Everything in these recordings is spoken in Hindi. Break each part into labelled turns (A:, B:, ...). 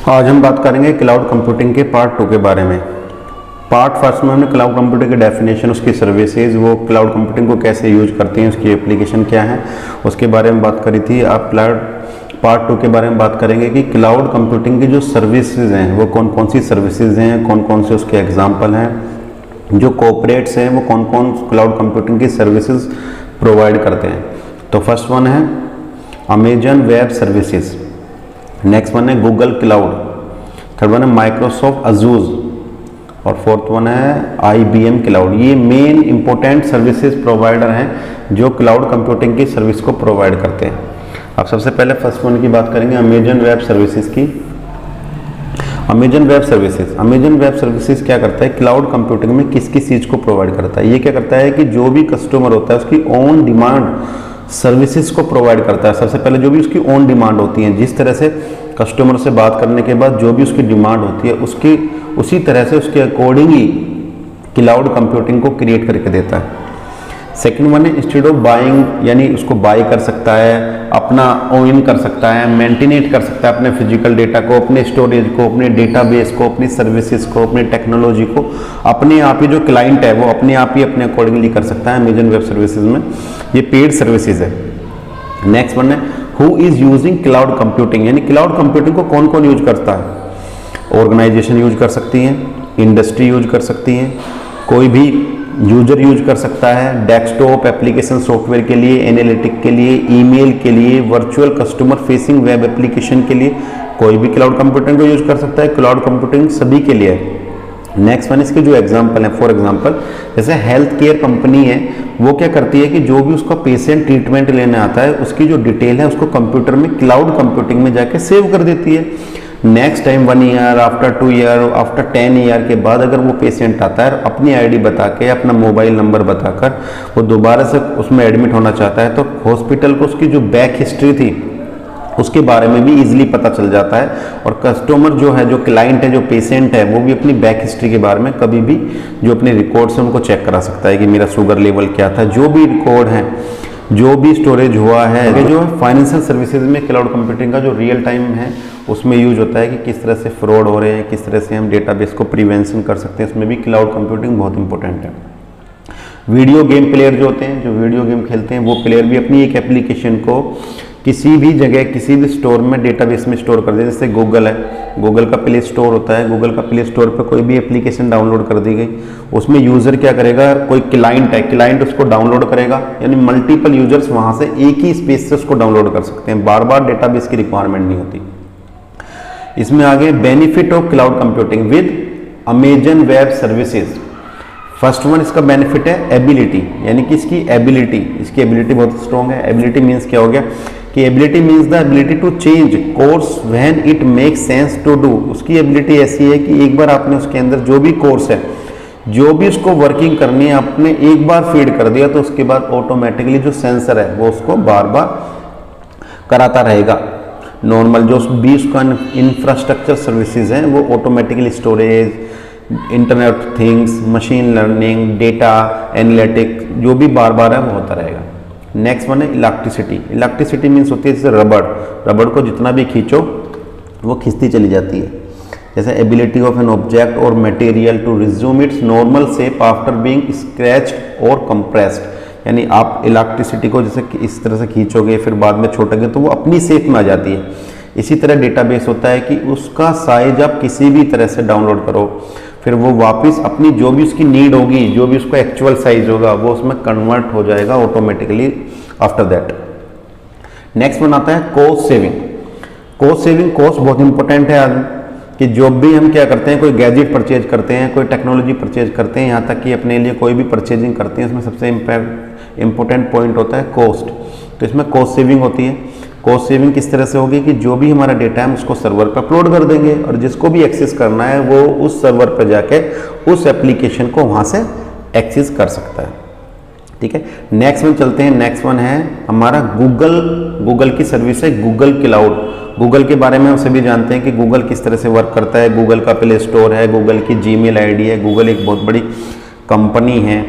A: आज हम बात करेंगे क्लाउड कंप्यूटिंग के पार्ट 2 के बारे में। पार्ट फर्स्ट में हमने क्लाउड कंप्यूटिंग की डेफिनेशन, उसकी सर्विसेज, वो क्लाउड कंप्यूटिंग को कैसे यूज करती हैं, उसकी एप्लीकेशन क्या है, उसके बारे में बात करी थी। आप पार्ट 2 के बारे में बात करेंगे कि क्लाउड कंप्यूटिंग की जो सर्विसेज हैं वो कौन कौन सी सर्विसेज हैं, कौन कौन से उसके एग्जाम्पल हैं, जो कॉर्पोरेट्स हैं वो कौन कौन क्लाउड कंप्यूटिंग की सर्विसेज प्रोवाइड करते हैं। तो फर्स्ट वन है Amazon web services, next one है गूगल क्लाउड, थर्ड वन है माइक्रोसॉफ्ट अजूर और फोर्थ वन है IBM क्लाउड। ये मेन इंपॉर्टेंट सर्विसेज प्रोवाइडर हैं जो क्लाउड कंप्यूटिंग की सर्विस को प्रोवाइड करते हैं। अब सबसे पहले फर्स्ट वन की बात करेंगे अमेजन वेब सर्विसेज की। अमेजन वेब सर्विसेज क्या करता है, क्लाउड कंप्यूटिंग में किस किस चीज़ को प्रोवाइड करता है। ये क्या करता है कि जो भी कस्टमर होता है उसकी ऑन डिमांड सर्विसेज को प्रोवाइड करता है। सबसे पहले जो भी उसकी ऑन डिमांड होती है, जिस तरह से कस्टमर से बात करने के बाद जो भी उसकी डिमांड होती है उसकी उसी तरह से उसके अकॉर्डिंग ही क्लाउड कंप्यूटिंग को क्रिएट करके देता है। सेकंड वन है इंस्टेड ऑफ बाइंग, यानी उसको बाय कर सकता है, अपना ओन कर सकता है, मेंटेनेट कर सकता है अपने फिजिकल डेटा को, अपने स्टोरेज को, अपने डेटाबेस को, अपनी सर्विसेज को, अपनी टेक्नोलॉजी को अपने आप ही जो क्लाइंट है वो अपने आप ही अपने अकॉर्डिंगली कर सकता है अमेजन वेब सर्विसेज में। ये पेड सर्विसेज है। नेक्स्ट वन है who is using cloud computing, यानी क्लाउड कंप्यूटिंग को कौन कौन यूज करता है। ऑर्गेनाइजेशन यूज कर सकती है, इंडस्ट्री यूज कर सकती है, कोई भी यूजर यूज कर सकता है, डेस्कटॉप एप्लीकेशन सॉफ्टवेयर के लिए, एनालिटिक के लिए, ईमेल के लिए, virtual customer facing web application के लिए कोई भी क्लाउड कंप्यूटिंग को यूज कर सकता है। क्लाउड कंप्यूटिंग सभी के लिए है। नेक्स्ट वन इसके जो एग्जांपल है, फॉर एग्जांपल जैसे हेल्थ केयर कंपनी है, वो क्या करती है कि जो भी उसका पेशेंट ट्रीटमेंट लेने आता है उसकी जो डिटेल है उसको कंप्यूटर में क्लाउड कंप्यूटिंग में जाके सेव कर देती है। Next time 1 year, after 2 year, after 10 year के बाद अगर वो पेशेंट आता है अपनी आईडी बता के, अपना मोबाइल नंबर बताकर वो दोबारा से उसमें एडमिट होना चाहता है तो हॉस्पिटल को उसकी जो बैक हिस्ट्री थी उसके बारे में भी इजीली पता चल जाता है। और कस्टमर जो है, जो क्लाइंट है, जो पेशेंट है, वो भी अपनी बैक हिस्ट्री के बारे में कभी भी जो अपने रिकॉर्ड्स हैं उनको चेक करा सकता है कि मेरा शुगर लेवल क्या था, जो भी रिकॉर्ड है, जो भी स्टोरेज हुआ है। ये जो फाइनेंशियल सर्विसेज में क्लाउड कंप्यूटिंग का जो रियल टाइम है उसमें यूज होता है कि किस तरह से फ्रॉड हो रहे हैं, किस तरह से हम डेटाबेस को प्रिवेंशन कर सकते हैं, इसमें भी क्लाउड कंप्यूटिंग बहुत इंपॉर्टेंट है। वीडियो गेम प्लेयर जो होते हैं, जो वीडियो गेम खेलते हैं, वो प्लेयर भी अपनी एक एप्लीकेशन को किसी भी जगह, किसी भी स्टोर में, डेटाबेस में स्टोर कर दे। जैसे गूगल है, गूगल का प्ले स्टोर होता है, गूगल का प्ले स्टोर पर कोई भी एप्लीकेशन डाउनलोड कर दी गई, उसमें यूजर क्या करेगा, कोई क्लाइंट है, क्लाइंट उसको डाउनलोड करेगा, यानी मल्टीपल यूजर्स वहां से एक ही स्पेस से उसको डाउनलोड कर सकते हैं, बार बार डेटाबेस की रिक्वायरमेंट नहीं होती। इसमें आगे benefit of cloud computing with Amazon web services. First one इसका बेनिफिट है एबिलिटी, यानी कि इसकी एबिलिटी बहुत स्ट्रॉन्ग है। एबिलिटी मीन्स क्या हो गया कि ability means the ability to change course when it make sense to do. उसकी एबिलिटी ऐसी है कि एक बार आपने उसके अंदर जो भी कोर्स है, जो भी उसको वर्किंग करनी है, आपने एक बार फीड कर दिया तो उसके बाद ऑटोमेटिकली जो सेंसर है वो उसको बार बार कराता रहेगा। नॉर्मल जो भी उसका इंफ्रास्ट्रक्चर सर्विसेज हैं वो automatically storage, internet of things, machine learning, data analytic, जो भी बार बार है वो होता रहेगा। नेक्स्ट वन है इलेक्ट्रिसिटी। इलेक्ट्रिसिटी मीन्स होती है जैसे रबड़ को जितना भी खींचो वो खींचती चली जाती है। जैसे एबिलिटी ऑफ एन ऑब्जेक्ट और material to resume its normal shape after being scratched और कंप्रेस्ड, यानी आप इलेक्ट्रिसिटी को जैसे इस तरह से खींचोगे फिर बाद में छोड़ोगे तो वो अपनी शेप में आ जाती है। इसी तरह डेटाबेस होता है कि उसका साइज आप किसी भी तरह से डाउनलोड करो, फिर वो वापस अपनी जो भी उसकी नीड होगी, जो भी उसका एक्चुअल साइज होगा वो उसमें कन्वर्ट हो जाएगा automatically after that. Next one आता है कॉस्ट सेविंग। कॉस्ट बहुत इंपॉर्टेंट है आज कि जो भी हम क्या करते हैं, कोई गैजेट परचेज करते हैं, कोई टेक्नोलॉजी परचेज करते हैं, यहाँ तक कि अपने लिए कोई भी परचेजिंग करते हैं, इसमें सबसे इंपॉर्टेंट पॉइंट होता है कॉस्ट। तो इसमें कॉस्ट सेविंग होती है। कॉस्ट सेविंग किस तरह से होगी कि जो भी हमारा डेटा है हम उसको सर्वर पर अपलोड कर देंगे और जिसको भी एक्सेस करना है वो उस सर्वर पर जाके उस एप्लीकेशन को वहाँ से एक्सेस कर सकता है। ठीक है, नेक्स्ट वन चलते हैं। नेक्स्ट वन है हमारा गूगल की सर्विस है गूगल क्लाउड। गूगल के बारे में हम सभी जानते हैं कि गूगल किस तरह से वर्क करता है। गूगल का प्ले स्टोर है, गूगल की जीमेल आईडी है, गूगल एक बहुत बड़ी कंपनी है।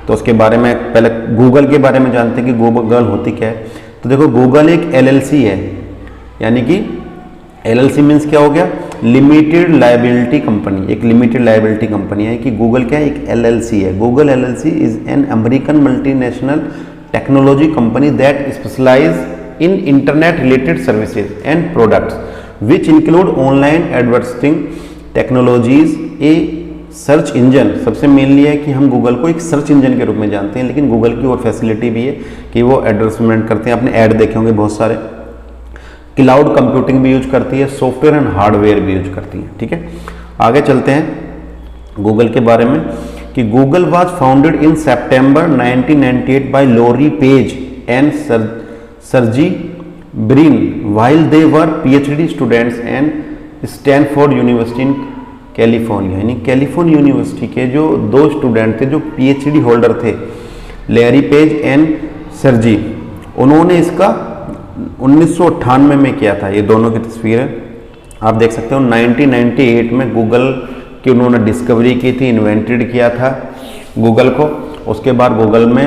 A: तो उसके बारे में पहले गूगल के बारे में जानते हैं कि गूगल होती क्या है। तो देखो गूगल एक LLC है, यानी कि LLC मीन्स क्या हो गया, लिमिटेड लाइबिलिटी कंपनी। एक लिमिटेड लाइबिलिटी कंपनी है कि गूगल क्या है, एक LLC है। Google LLC is an American multinational technology company that specialize in internet related services and products which include online advertising technologies, a search engine. सबसे मेनली है कि हम गूगल को एक सर्च इंजन के रूप में जानते हैं, लेकिन गूगल की और फैसिलिटी भी है कि वो एडवर्टाइजमेंट करते हैं, आपने ऐड देखे होंगे बहुत सारे। क्लाउड कंप्यूटिंग भी यूज करती है, सॉफ्टवेयर एंड हार्डवेयर भी यूज करती है। ठीक है, आगे चलते हैं गूगल के बारे में कि Google was founded in September 1998 by Larry Page and Sergey Brin while they were PhD students and Stanford University in California. यानी कैलिफोर्निया यूनिवर्सिटी के जो 2 स्टूडेंट थे जो PhD होल्डर थे, लैरी पेज एंड सर्जी, उन्होंने इसका 1998 में किया था। ये दोनों की तस्वीर है, आप देख सकते हो। 1998 में गूगल की उन्होंने डिस्कवरी की थी, इन्वेंटेड किया था गूगल को। उसके बाद गूगल में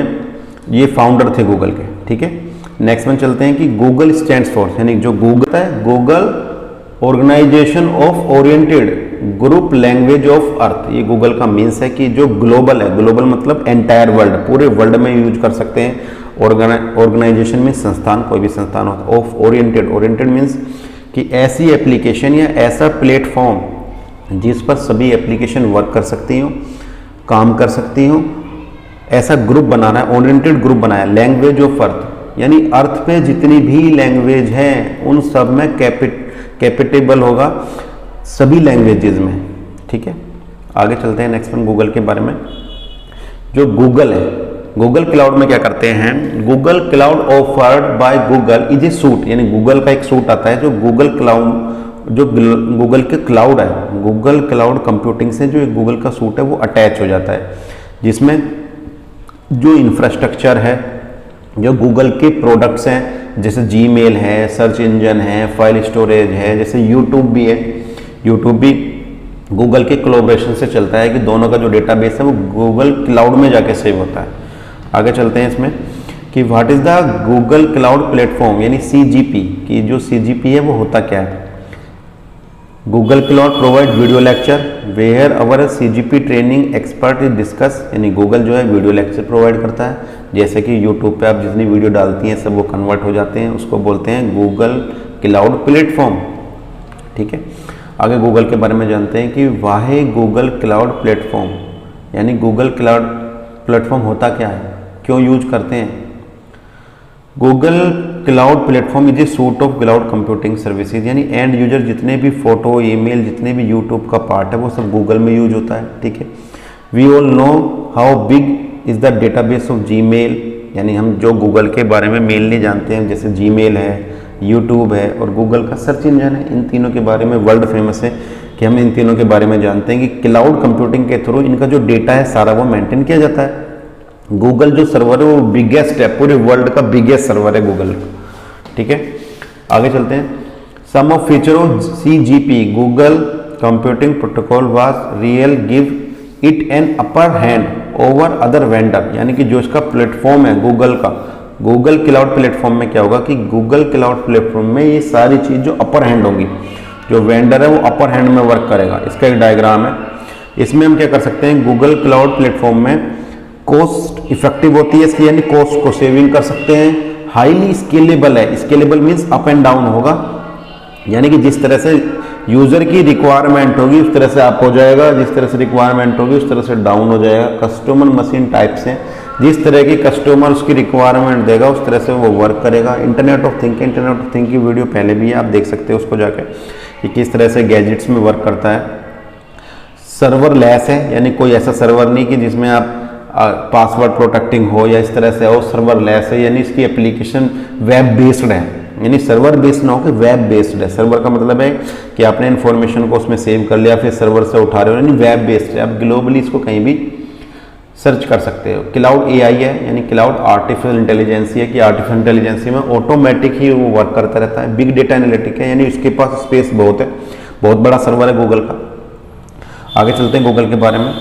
A: ये फाउंडर थे गूगल के। ठीक है, नेक्स्ट में चलते हैं कि गूगल स्टैंड्स फॉर, यानी जो गूगल है, Google organization of oriented group language of earth. ये गूगल का मीन्स है कि जो ग्लोबल है, ग्लोबल मतलब एंटायर वर्ल्ड, पूरे वर्ल्ड में यूज कर सकते हैं। ऑर्गेनाइजेशन में संस्थान, कोई भी संस्थान होता है। ऑफ ओरिएंटेड, ओरिएंटेड मीन्स कि ऐसी एप्लीकेशन या ऐसा प्लेटफॉर्म जिस पर सभी एप्लीकेशन वर्क कर सकती हो, काम कर सकती हो, ऐसा ग्रुप बनाना है, ओरिएंटेड ग्रुप बनाया। लैंग्वेज ऑफ अर्थ यानी अर्थ पे जितनी भी लैंग्वेज हैं उन सब में कैपेटेबल होगा, सभी लैंग्वेजेस में। ठीक है, आगे चलते हैं नेक्स्ट वन गूगल के बारे में। जो गूगल है, गूगल क्लाउड में क्या करते हैं, Google cloud offered by Google is a suit, यानी गूगल का एक सूट आता है जो गूगल क्लाउड, जो गूगल के क्लाउड है, गूगल क्लाउड कंप्यूटिंग से जो गूगल का सूट है वो अटैच हो जाता है, जिसमें जो इंफ्रास्ट्रक्चर है, जो गूगल के प्रोडक्ट्स हैं, जैसे जीमेल है, सर्च इंजन है, फाइल स्टोरेज है, जैसे यूट्यूब भी है। यूट्यूब भी गूगल के कोलैबोरेशन से चलता है कि दोनों का जो डेटाबेस है वो गूगल क्लाउड में जाके सेव होता है। आगे चलते हैं इसमें कि what is the Google cloud platform, यानी CGP की जो CGP है वो होता क्या है। Google cloud provide video lecture where our CGP training expert is discuss, यानी गूगल जो है वीडियो लेक्चर प्रोवाइड करता है। जैसे कि यूट्यूब पे आप जितनी वीडियो डालती हैं सब वो कन्वर्ट हो जाते हैं, उसको बोलते हैं गूगल क्लाउड प्लेटफॉर्म। ठीक है, आगे गूगल के बारे में जानते हैं कि वाहे गूगल क्लाउड प्लेटफॉर्म, यानी गूगल क्लाउड प्लेटफॉर्म होता क्या है, क्यों यूज करते हैं। Google cloud platform is a suit of cloud computing services, यानी एंड यूजर जितने भी फोटो, ईमेल, जितने भी यूट्यूब का पार्ट है वो सब गूगल में यूज होता है। ठीक है, we all know how big is the database of Gmail, यानी हम जो गूगल के बारे में मेनली जानते हैं जैसे जीमेल है, यूट्यूब है और गूगल का सर्च इंजन है, इन तीनों के बारे में वर्ल्ड फेमस है कि हम इन तीनों के बारे में जानते हैं कि क्लाउड कंप्यूटिंग के थ्रू इनका जो डेटा है सारा वो मेंटेन किया जाता है। गूगल जो सर्वर है वो बिगेस्ट है, पूरे वर्ल्ड का बिगेस्ट सर्वर है गूगल। ठीक है, आगे चलते हैं। Some of feature of CGP Google computing protocol was real give it an upper hand over other vendor, यानी कि जो इसका प्लेटफॉर्म है गूगल का, गूगल क्लाउड प्लेटफॉर्म में क्या होगा कि गूगल क्लाउड प्लेटफॉर्म में ये सारी चीज़ जो अपर हैंड होंगी, जो वेंडर है वो अपर हैंड में वर्क करेगा। इसका एक डायग्राम है, इसमें हम क्या कर सकते हैं, गूगल क्लाउड प्लेटफॉर्म में कॉस्ट इफेक्टिव होती है इसकी, यानी कॉस्ट को सेविंग कर सकते हैं। हाईली स्केलेबल है, scalable means up and down होगा, यानी कि जिस तरह से यूजर की रिक्वायरमेंट होगी उस तरह से अप हो जाएगा, जिस तरह से रिक्वायरमेंट होगी उस तरह से डाउन हो जाएगा। कस्टमर मशीन टाइप से जिस तरह की कस्टमर उसकी रिक्वायरमेंट देगा उस तरह से वो वर्क करेगा। इंटरनेट ऑफ थिंग की वीडियो पहले भी है, आप देख सकते हो उसको जाकर कि किस तरह से गैजेट्स में वर्क करता है। सर्वर लेस है, यानी कोई ऐसा सर्वर नहीं कि जिसमें आप पासवर्ड प्रोटेक्टिंग हो या इस तरह से हो, सर्वर लेस है, यानी इसकी एप्लीकेशन वेब बेस्ड है, यानी सर्वर बेस्ड ना हो कि वेब बेस्ड है। सर्वर का मतलब है कि आपने इन्फॉर्मेशन को उसमें सेव कर लिया फिर सर्वर से उठा रहे हो, यानी वेब बेस्ड है, आप ग्लोबली इसको कहीं भी सर्च कर सकते हो। क्लाउड AI है, यानी क्लाउड आर्टिफिशियल इंटेलिजेंसी है कि आर्टिफिशियल इंटेलिजेंसी में ऑटोमेटिक ही वो वर्क करता रहता है। बिग डेटा एनालिटिक है, यानी उसके पास स्पेस बहुत है, बहुत बड़ा सर्वर है गूगल का। आगे चलते हैं गूगल के बारे में।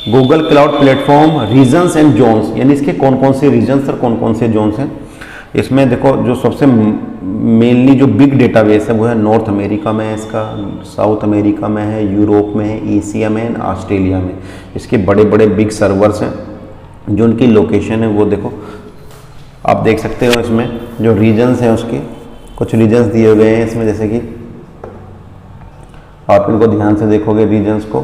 A: Google cloud platform regions and zones, यानी इसके कौन कौन से रीजन्स और कौन कौन से जोन्स हैं। इसमें देखो जो सबसे मेनली जो बिग डेटाबेस है वो है नॉर्थ अमेरिका में है, इसका साउथ अमेरिका में है, यूरोप में है, एशिया में है, ऑस्ट्रेलिया में। इसके बड़े बड़े बिग सर्वर्स हैं। जो उनकी लोकेशन है वो देखो आप देख सकते हो। इसमें जो रीजन्स हैं उसके कुछ रीजन्स दिए हुए हैं इसमें, जैसे कि आप इनको ध्यान से देखोगे रीजन्स को,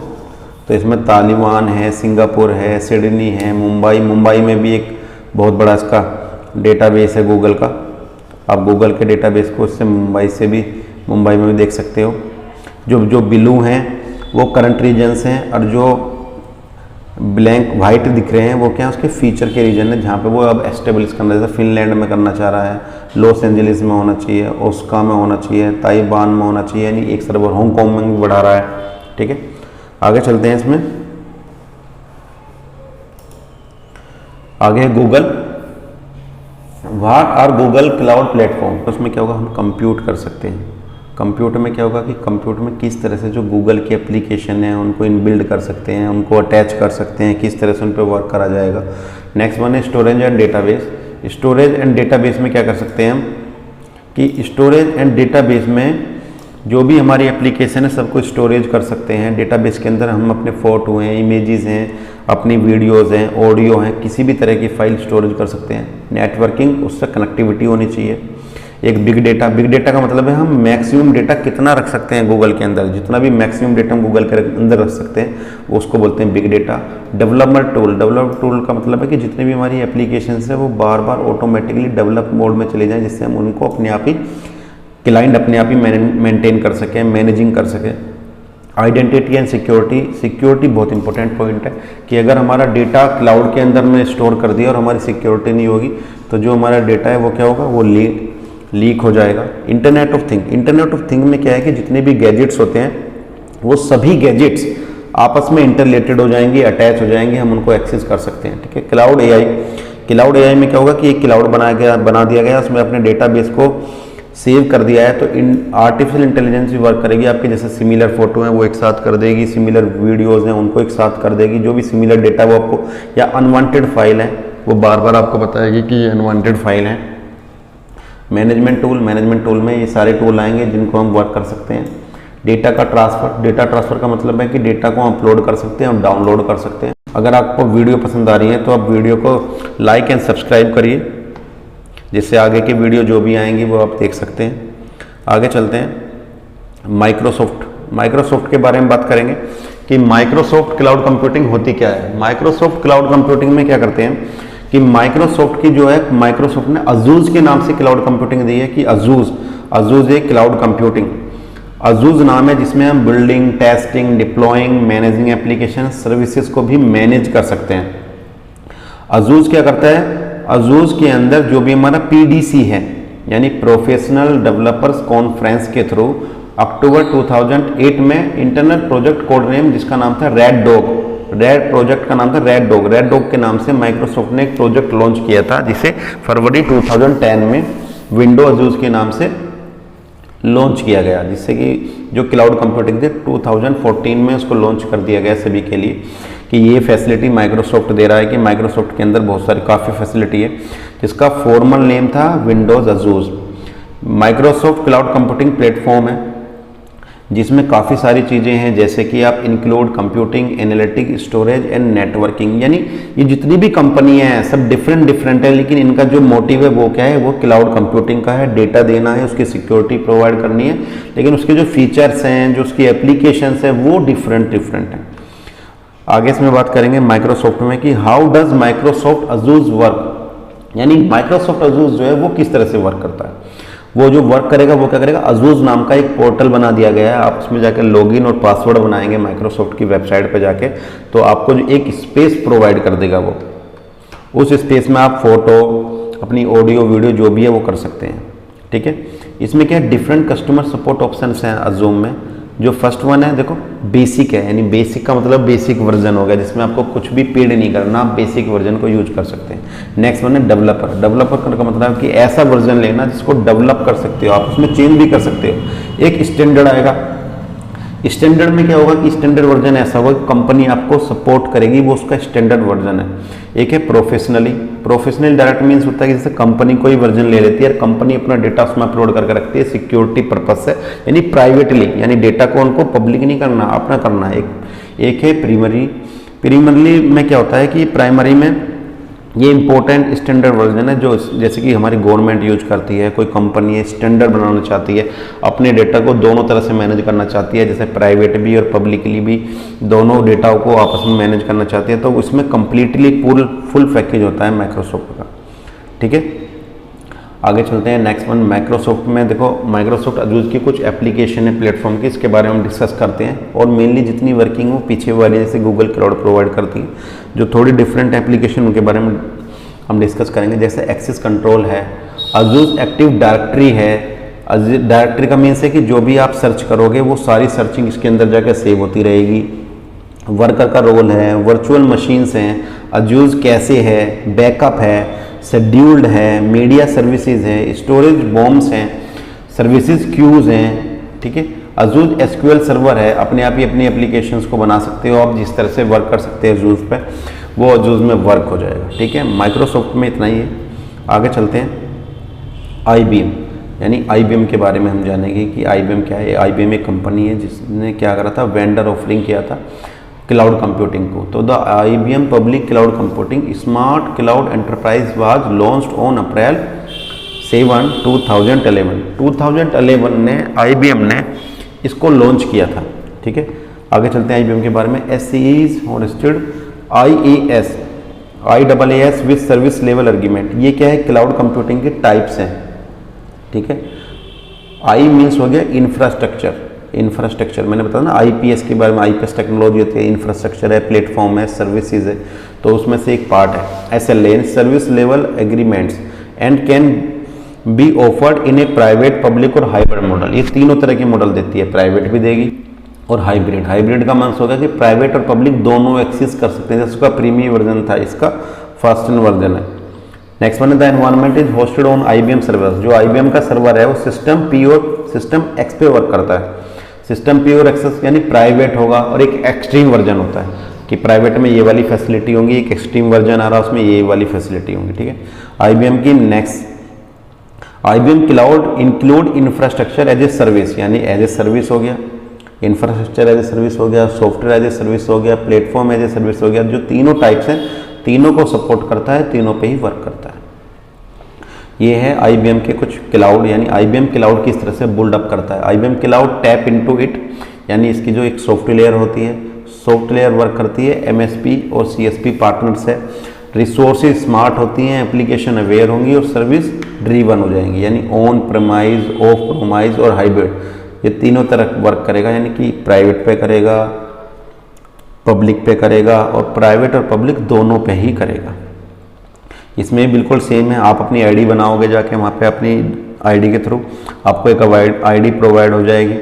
A: तो इसमें तालिबान है, सिंगापुर है, सिडनी है, मुंबई में भी एक बहुत बड़ा इसका डेटाबेस है गूगल का। आप गूगल के डेटाबेस को इससे मुंबई में भी देख सकते हो। जो ब्लू हैं वो करंट रीजन्स हैं, और जो ब्लैंक वाइट दिख रहे हैं वो क्या है, उसके फीचर के रीजन है, जहाँ पे वो अब एस्टेब्लिश करना, जैसे फिनलैंड में करना चाह रहा है, लॉस एंजलिस में होना चाहिए, ओस्का में होना चाहिए, ताइवान में होना चाहिए, यानी एक सर्वर हांगकांग में भी बढ़ा रहा है। ठीक है, आगे चलते हैं। इसमें आगे है Google. What are Google cloud platform. तो उसमें क्या होगा, हम कंप्यूट कर सकते हैं। कंप्यूटर में क्या होगा कि कंप्यूटर में किस तरह से जो गूगल की एप्लीकेशन है उनको इनबिल्ड कर सकते हैं, उनको अटैच कर सकते हैं, किस तरह से उन पर वर्क करा जाएगा। नेक्स्ट वन है storage and database. Storage and database में क्या कर सकते हैं हम कि स्टोरेज एंड डेटाबेस में जो भी हमारी एप्लीकेशन है सबको स्टोरेज कर सकते हैं। डेटाबेस के अंदर हम अपने फ़ोटो हैं, इमेजेस हैं, अपनी वीडियोज़ हैं, ऑडियो हैं, किसी भी तरह की फाइल स्टोरेज कर सकते हैं। नेटवर्किंग, उससे कनेक्टिविटी होनी चाहिए। एक बिग डेटा का मतलब है हम मैक्सिमम डेटा कितना रख सकते हैं गूगल के अंदर, जितना भी मैक्सिमम डेटा हम गूगल के अंदर रख सकते हैं वो उसको बोलते हैं बिग डेटा। डेवलपमेंट टूल का मतलब है कि जितनी भी हमारी एप्लीकेशंस है वो बार बार ऑटोमेटिकली डेवलप मोड में चले जाएं, जिससे हम उनको अपने आप ही क्लाइंट अपने आप ही मेंटेन कर सकें, मैनेजिंग कर सकें। आइडेंटिटी एंड सिक्योरिटी बहुत इंपॉर्टेंट पॉइंट है कि अगर हमारा डेटा क्लाउड के अंदर में स्टोर कर दिया और हमारी सिक्योरिटी नहीं होगी तो जो हमारा डेटा है वो क्या होगा, वो लीक हो जाएगा। इंटरनेट ऑफ थिंग में क्या है कि जितने भी गैजेट्स होते हैं वो सभी गैजेट्स आपस में इंटरलेटेड हो जाएंगे, अटैच हो जाएंगे, हम उनको एक्सेस कर सकते हैं। ठीक है, क्लाउड एआई में क्या होगा कि एक क्लाउड बना दिया गया, उसमें अपने डेटाबेस को सेव कर दिया है, तो इन आर्टिफिशियल इंटेलिजेंस भी वर्क करेगी आपके। जैसे सिमिलर फोटो हैं वो एक साथ कर देगी, सिमिलर वीडियोस हैं उनको एक साथ कर देगी, जो भी सिमिलर डेटा वो आपको, या अनवांटेड फाइल है वो बार बार आपको बताएगी कि ये अनवांटेड फाइल है। मैनेजमेंट टूल में ये सारे टूल आएंगे जिनको हम वर्क कर सकते हैं। डेटा ट्रांसफ़र का मतलब है कि डेटा को अपलोड कर सकते हैं और डाउनलोड कर सकते हैं। अगर आपको वीडियो पसंद आ रही है तो आप वीडियो को लाइक एंड सब्सक्राइब करिए, जिससे आगे की वीडियो जो भी आएंगी वो आप देख सकते हैं। आगे चलते हैं। माइक्रोसॉफ्ट के बारे में बात करेंगे कि माइक्रोसॉफ्ट क्लाउड कंप्यूटिंग होती क्या है। माइक्रोसॉफ्ट क्लाउड कंप्यूटिंग में क्या करते हैं कि माइक्रोसॉफ्ट की जो है, माइक्रोसॉफ्ट ने अजूज के नाम से क्लाउड कंप्यूटिंग दी है कि अजूज है क्लाउड कंप्यूटिंग। अजूज नाम है जिसमें हम building, testing, deploying, managing application services को भी मैनेज कर सकते हैं। अजूज क्या करता है, अजूज के अंदर जो भी हमारा पीडीसी है यानी प्रोफेशनल डेवलपर्स कॉन्फ्रेंस के थ्रू अक्टूबर 2008 में इंटरनल प्रोजेक्ट कोड नेम जिसका नाम था रेड प्रोजेक्ट का नाम था रेड डॉग के नाम से माइक्रोसॉफ्ट ने एक प्रोजेक्ट लॉन्च किया था, जिसे फरवरी 2010 में विंडो अजूज के नाम से लॉन्च किया गया, जिससे कि जो क्लाउड कंप्यूटिंग थे 2014 में उसको लॉन्च कर दिया गया सभी के लिए कि ये फैसिलिटी माइक्रोसॉफ्ट दे रहा है कि माइक्रोसॉफ्ट के अंदर बहुत सारी काफ़ी फैसिलिटी है, जिसका फॉर्मल नेम था Windows Azure. Microsoft cloud computing platform है जिसमें काफ़ी सारी चीज़ें हैं, जैसे कि आप include computing, analytic, storage and networking, यानी ये जितनी भी कंपनियां हैं सब डिफरेंट है, लेकिन इनका जो मोटिव है वो क्या है, वो क्लाउड कंप्यूटिंग का है। डेटा देना है, उसकी सिक्योरिटी प्रोवाइड करनी है, लेकिन उसके जो फीचर्स हैं, जो उसकी एप्लीकेशंस हैं वो डिफरेंट हैं। आगे इसमें बात करेंगे माइक्रोसॉफ्ट में कि हाउ डज माइक्रोसॉफ्ट अजूज वर्क, यानी माइक्रोसॉफ्ट अजूज जो है वो किस तरह से वर्क करता है। वो जो वर्क करेगा वो क्या करेगा, अजूज नाम का एक पोर्टल बना दिया गया है, आप उसमें जाकर लॉगिन और पासवर्ड बनाएंगे माइक्रोसॉफ्ट की वेबसाइट पे जाके, तो आपको जो एक स्पेस प्रोवाइड कर देगा वो, उस स्पेस में आप फोटो, अपनी ऑडियो वीडियो जो भी है वो कर सकते हैं। ठीक है, इसमें क्या है, डिफरेंट कस्टमर सपोर्ट ऑप्शंस हैं अजूम में। जो फर्स्ट वन है देखो बेसिक है, यानी बेसिक का मतलब बेसिक वर्जन हो गया, जिसमें आपको कुछ भी पेड नहीं करना, आप बेसिक वर्जन को यूज कर सकते हैं। नेक्स्ट वन है डेवलपर का मतलब कि ऐसा वर्जन लेना जिसको डेवलप कर सकते हो आप, उसमें चेंज भी कर सकते हो। एक स्टैंडर्ड आएगा, स्टैंडर्ड में क्या होगा कि स्टैंडर्ड वर्जन ऐसा होगा कि कंपनी आपको सपोर्ट करेगी, वो उसका स्टैंडर्ड वर्जन है। एक है प्रोफेशनली। प्रोफेशनल डायरेक्ट मीन्स होता है कि जैसे कंपनी कोई वर्जन ले लेती है और कंपनी अपना डेटा उसमें अपलोड करके रखती है सिक्योरिटी पर्पस से, यानी प्राइवेटली, यानी डेटा को उनको पब्लिक नहीं करना, अपना करना है। एक है प्राइमरी। प्राइमरी में क्या होता है कि प्राइमरी में ये इंपॉर्टेंट स्टैंडर्ड वर्जन है, जो जैसे कि हमारी गवर्नमेंट यूज करती है, कोई कंपनी है स्टैंडर्ड बनाना चाहती है, अपने डेटा को दोनों तरह से मैनेज करना चाहती है, जैसे प्राइवेट भी और पब्लिकली भी दोनों डेटा को आपस में मैनेज करना चाहती है, तो उसमें कंप्लीटली फुल पैकेज होता है माइक्रोसॉफ्ट का। ठीक है, आगे चलते हैं। नेक्स्ट वन माइक्रोसॉफ्ट में देखो, माइक्रोसॉफ्ट अजूज की कुछ एप्लीकेशन है प्लेटफॉर्म की, इसके बारे में हम डिस्कस करते हैं। और मेनली जितनी वर्किंग वो पीछे वाली जैसे गूगल क्लाउड प्रोवाइड करती है, जो थोड़ी डिफरेंट एप्लीकेशन उनके बारे में हम डिस्कस करेंगे। जैसे एक्सेस कंट्रोल है, अजूज एक्टिव डायरेक्टरी है। डायरेक्टरी का मीन्स है कि जो भी आप सर्च करोगे वो सारी सर्चिंग इसके अंदर जाकर सेव होती रहेगी। वर्कर का रोल है, वर्चुअल मशीन्स हैं, अजूज कैसे है, बैकअप है, शेड्यूल्ड है, मीडिया सर्विसेज है, स्टोरेज बॉम्ब्स हैं, सर्विसेज क्यूज हैं। ठीक है, अजूज एसक्यूएल सर्वर है, अपने आप ही अपनी एप्लीकेशंस को बना सकते हो आप, जिस तरह से वर्क कर सकते हैं अजूज पे, वो अजूज में वर्क हो जाएगा। ठीक है, माइक्रोसॉफ्ट में इतना ही है। आगे चलते हैं। IBM, यानी IBM के बारे में हम जानेंगे कि IBM क्या है। IBM एक कंपनी है जिसने क्या करा था, वेंडर ऑफरिंग किया था क्लाउड कंप्यूटिंग को। तो the IBM public cloud computing smart cloud enterprise was launched on April 7, 2011। 2011 ने IBM ने इसको लॉन्च किया था। ठीक है, आगे चलते हैं IBM के बारे में। SCE is hosted IaaS with service level agreement. ये क्या है, क्लाउड कंप्यूटिंग के टाइप्स हैं। ठीक है, I मीन्स हो गया इंफ्रास्ट्रक्चर। इंफ्रास्ट्रक्चर मैंने बताया ना, IPS के बारे में, IPS टेक्नोलॉजी होती है, इंफ्रास्ट्रक्चर है, प्लेटफॉर्म है, सर्विसेज है, तो उसमें से एक पार्ट है। SLA service level agreements and can be offered in A private, public और हाइब्रिड मॉडल। ये तीनों तरह के मॉडल देती है, प्राइवेट भी देगी और हाइब्रिड। हाइब्रिड का मीन्स होगा कि प्राइवेट और पब्लिक दोनों एक्सेस कर सकते हैं। जैसे उसका प्रीमियम वर्जन था, इसका फर्स्ट वर्जन है। नेक्स्ट वन है the environment is hosted on IBM server. जो IBM का सर्वर है वो सिस्टम X पे वर्क करता है। सिस्टम P और एक्सेस यानी प्राइवेट होगा, और एक एक्सट्रीम वर्जन होता है कि प्राइवेट में ये वाली फैसिलिटी होंगी, एक एक्सट्रीम वर्जन आ रहा है उसमें ये वाली फैसिलिटी होंगी। ठीक है, IBM की next, IBM cloud include infrastructure as a service, यानी एज ए सर्विस हो गया, इंफ्रास्ट्रक्चर एज ए सर्विस हो गया, सॉफ्टवेयर एज ए सर्विस हो गया, प्लेटफॉर्म एज ए सर्विस हो गया। जो तीनों टाइप्स हैं, तीनों को सपोर्ट करता है, तीनों पे ही वर्क करता है। ये है IBM के कुछ क्लाउड, यानी IBM क्लाउड किस तरह से बिल्ड अप करता है। IBM cloud tap into it, यानी इसकी जो एक सॉफ्टवेयर होती है, सॉफ्टवेयर वर्क करती है MSP और CSP पार्टनर्स है। रिसोर्सेज स्मार्ट होती हैं, एप्लीकेशन अवेयर होंगी और सर्विस ड्रीवन हो जाएंगी, यानी ऑन प्रेमाइज, ऑफ प्रेमाइज और हाइब्रिड, ये तीनों तरह वर्क करेगा। यानी कि प्राइवेट पे करेगा, पब्लिक पे करेगा, और प्राइवेट और पब्लिक दोनों पे ही करेगा। इसमें बिल्कुल सेम है, आप अपनी आईडी बनाओगे जाके वहाँ पे, अपनी आईडी के थ्रू आपको एक आईडी प्रोवाइड हो जाएगी।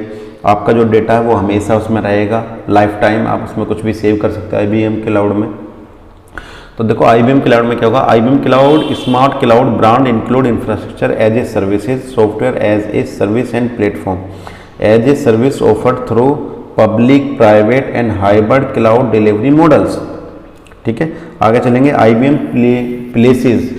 A: आपका जो डेटा है वो हमेशा उसमें रहेगा, लाइफ टाइम आप उसमें कुछ भी सेव कर सकते हैं IBM क्लाउड में। तो देखो IBM क्लाउड में क्या होगा, IBM cloud smart cloud brand include infrastructure as a services, software as a service and platform as a service offered through public, private and hybrid cloud delivery models. ठीक है, आगे चलेंगे। IBM places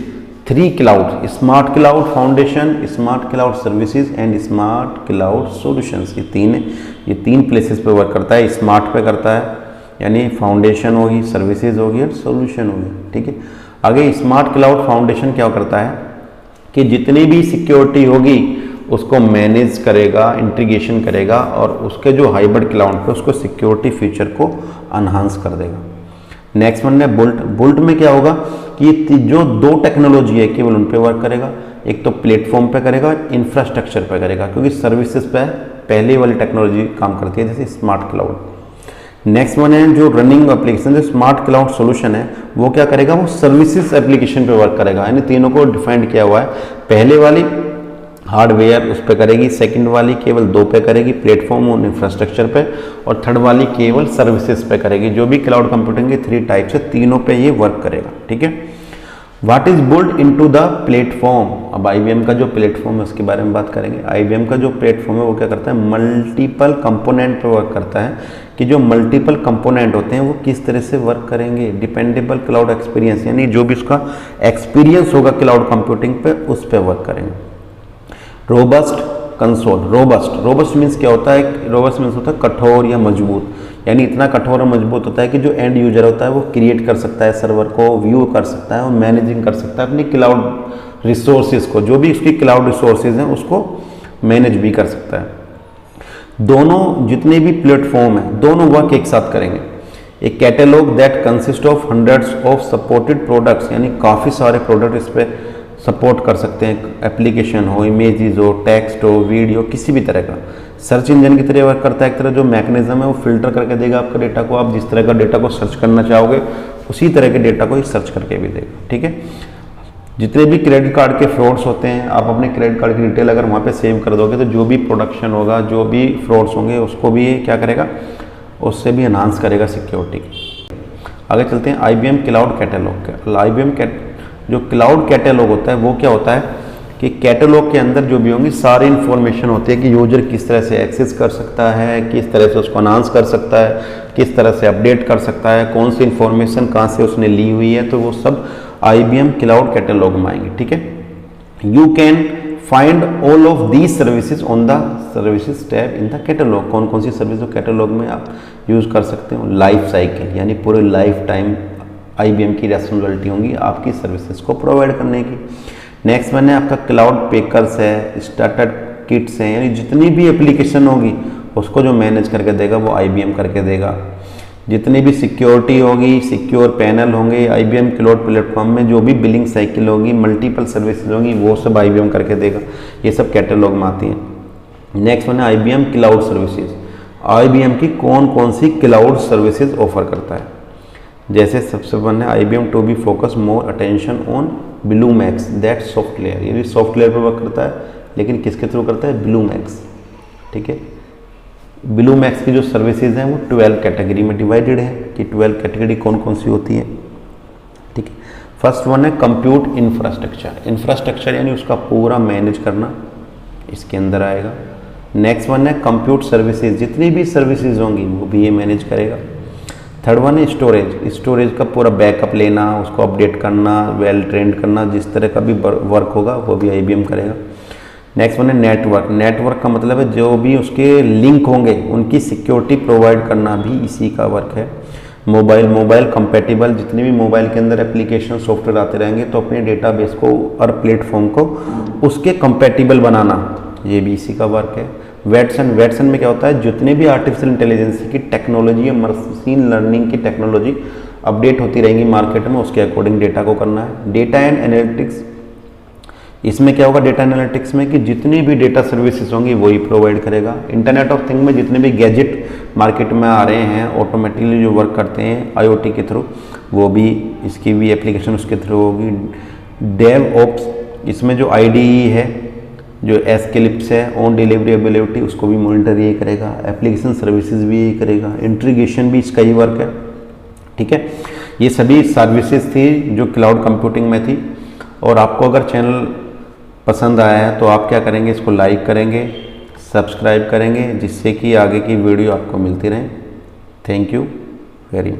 A: 3 cloud, smart cloud foundation, smart cloud services and smart cloud solutions. ये तीन है, ये 3 प्लेसेस पे वर्क करता है। स्मार्ट पे करता है, यानी फाउंडेशन होगी, सर्विसेज होगी और सॉल्यूशन होगी। ठीक है, आगे स्मार्ट क्लाउड फाउंडेशन क्या करता है कि जितनी भी सिक्योरिटी होगी उसको मैनेज करेगा, इंटीग्रेशन करेगा, और उसके जो हाइब्रिड क्लाउड पे उसको सिक्योरिटी फीचर को अनहांस कर देगा। नेक्स्ट वन है बुल्ट। बुल्ट में क्या होगा कि जो 2 टेक्नोलॉजी है केवल उन पे वर्क करेगा, एक तो प्लेटफॉर्म पे करेगा, इंफ्रास्ट्रक्चर पे करेगा, क्योंकि सर्विसेज पे पहले वाली टेक्नोलॉजी काम करती है, जैसे स्मार्ट क्लाउड। नेक्स्ट वन है जो रनिंग एप्लीकेशन, जो स्मार्ट क्लाउड सॉल्यूशन है वो क्या करेगा, वो सर्विसेज एप्लीकेशन पे वर्क करेगा। यानी तीनों को डिफाइंड किया हुआ है। पहले वाली हार्डवेयर उस पर करेगी, सेकंड वाली केवल 2 पे करेगी, प्लेटफॉर्म और इंफ्रास्ट्रक्चर पे, और थर्ड वाली केवल सर्विसेज पे करेगी। जो भी क्लाउड कंप्यूटिंग के 3 टाइप्स है, तीनों पे ये वर्क करेगा। ठीक है, what is built into the platform. अब IBM का जो प्लेटफॉर्म है उसके बारे में बात करेंगे। IBM का जो प्लेटफॉर्म है वो क्या करता है, मल्टीपल कंपोनेंट पर वर्क करता है, कि जो मल्टीपल कंपोनेंट होते हैं वो किस तरह से वर्क करेंगे। डिपेंडेबल क्लाउड एक्सपीरियंस, यानी जो भी उसका एक्सपीरियंस होगा क्लाउड कंप्यूटिंग पे उस पर वर्क करेंगे। रोबस्ट कंसोल, रोबस्ट मीन्स क्या होता है, रोबस्ट मीन्स होता है कठोर या मजबूत, यानी इतना कठोर और मजबूत होता है कि जो एंड यूजर होता है वो क्रिएट कर सकता है सर्वर को, व्यू कर सकता है और मैनेजिंग कर सकता है अपनी क्लाउड रिसोर्सेज को, जो भी उसकी क्लाउड रिसोर्सेज हैं उसको मैनेज भी कर सकता है। दोनों जितने भी प्लेटफॉर्म हैं दोनों वर्क एक साथ करेंगे। एक catalogue that consist of hundreds of supported products, यानी काफ़ी सारे प्रोडक्ट इस पर सपोर्ट कर सकते हैं, एप्लीकेशन हो, इमेजेस हो, टेक्स्ट हो, वीडियो, किसी भी तरह का। सर्च इंजन की तरह वर्क करता है, एक तरह जो मैकेनिज्म है वो फिल्टर करके देगा आपका डेटा को, आप जिस तरह का डेटा को सर्च करना चाहोगे उसी तरह के डेटा को ही सर्च करके भी देगा। ठीक है, जितने भी क्रेडिट कार्ड के फ्रॉड्स होते हैं, आप अपने क्रेडिट कार्ड की डिटेल अगर वहाँ पे सेव कर दोगे तो जो भी प्रोडक्शन होगा, जो भी फ्रॉड्स होंगे उसको भी क्या करेगा, उससे भी एनहांस करेगा सिक्योरिटी। आगे चलते हैं IBM क्लाउड कैटेलॉग। IBM जो क्लाउड कैटेलॉग होता है वो क्या होता है कि कैटेलॉग के अंदर जो भी होंगी सारी इन्फॉर्मेशन होती है कि यूजर किस तरह से एक्सेस कर सकता है, किस तरह से उसको अनाउंस कर सकता है, किस तरह से अपडेट कर सकता है, कौन सी इन्फॉर्मेशन कहाँ से उसने ली हुई है, तो वो सब IBM क्लाउड कैटेलॉग में आएंगे। ठीक है, you can find all of these services on the services tab in the catalogue. कौन कौन सी सर्विस कैटेलॉग में आप यूज़ कर सकते हो। लाइफ साइकिल, यानी पूरे लाइफ टाइम IBM की रेस्पॉन्सिबिलिटी होंगी आपकी सर्विसेज को प्रोवाइड करने की। नेक्स्ट वन है आपका क्लाउड पैकर्स है, स्टार्टर किट्स हैं, यानी जितनी भी एप्लीकेशन होगी उसको जो मैनेज करके देगा वो IBM करके देगा। जितनी भी सिक्योरिटी होगी, सिक्योर पैनल होंगे IBM क्लाउड प्लेटफॉर्म में, जो भी बिलिंग साइकिल होगी, मल्टीपल सर्विसेज होंगी, वो सब IBM करके देगा। ये सब कैटेलॉग में आती हैं। नेक्स्ट वन है IBM क्लाउड सर्विसेज। IBM की कौन कौन सी क्लाउड सर्विसेज ऑफर करता है। जैसे सबसे वन है IBM to be focus more attention on Bluemix that software, ये भी सॉफ्टवेयर पर वर्क करता है, लेकिन किसके थ्रू करता है, ब्लूमैक्स। ठीक है, ब्लूमैक्स की जो सर्विसेज हैं वो 12 कैटेगरी में डिवाइडेड है कि 12 कैटेगरी कौन कौन सी होती है। ठीक है, फर्स्ट वन है कंप्यूट इंफ्रास्ट्रक्चर यानी उसका पूरा मैनेज करना इसके अंदर आएगा। नेक्स्ट वन है कंप्यूट सर्विसेज, जितनी भी सर्विसेज होंगी वो भी ये मैनेज करेगा। थर्ड वन है स्टोरेज का पूरा बैकअप लेना, उसको अपडेट करना, वेल ट्रेंड करना, जिस तरह का भी वर्क होगा वो भी IBM करेगा। नेक्स्ट वन है नेटवर्क का मतलब है जो भी उसके लिंक होंगे उनकी सिक्योरिटी प्रोवाइड करना भी इसी का वर्क है। मोबाइल कंपेटिबल, जितने भी मोबाइल के अंदर एप्लीकेशन सॉफ्टवेयर आते रहेंगे तो अपने डेटाबेस को और प्लेटफॉर्म को उसके कंपेटिबल बनाना, ये भी इसी का वर्क है। वेटसन में क्या होता है, जितने भी आर्टिफिशियल इंटेलिजेंस की टेक्नोलॉजी या मशीन लर्निंग की टेक्नोलॉजी अपडेट होती रहेंगी मार्केट में, उसके अकॉर्डिंग डेटा को करना है। डेटा एंड एनालिटिक्स, इसमें क्या होगा डेटा एनालिटिक्स में कि जितनी भी डेटा सर्विसेज होंगी वही प्रोवाइड करेगा। इंटरनेट ऑफ थिंग में जितने भी गैजेट मार्केट में आ रहे हैं ऑटोमेटिकली जो वर्क करते हैं IoT के थ्रू, वो भी इसकी भी एप्लीकेशन उसके थ्रू होगी। डेव ऑप्स, इसमें जो IDE है, जो एस्केलिप्स है, ऑन डिलीवरी अवेलेबिलिटी, उसको भी मॉनिटर यही करेगा। एप्लीकेशन सर्विसेज भी यही करेगा। इंटीग्रेशन भी इसका ही वर्क है। ठीक है, ये सभी सर्विसेज थी जो क्लाउड कंप्यूटिंग में थी। और आपको अगर चैनल पसंद आया है तो आप क्या करेंगे, इसको लाइक करेंगे, सब्सक्राइब करेंगे, जिससे कि आगे की वीडियो आपको मिलती रहे। Thank you very much.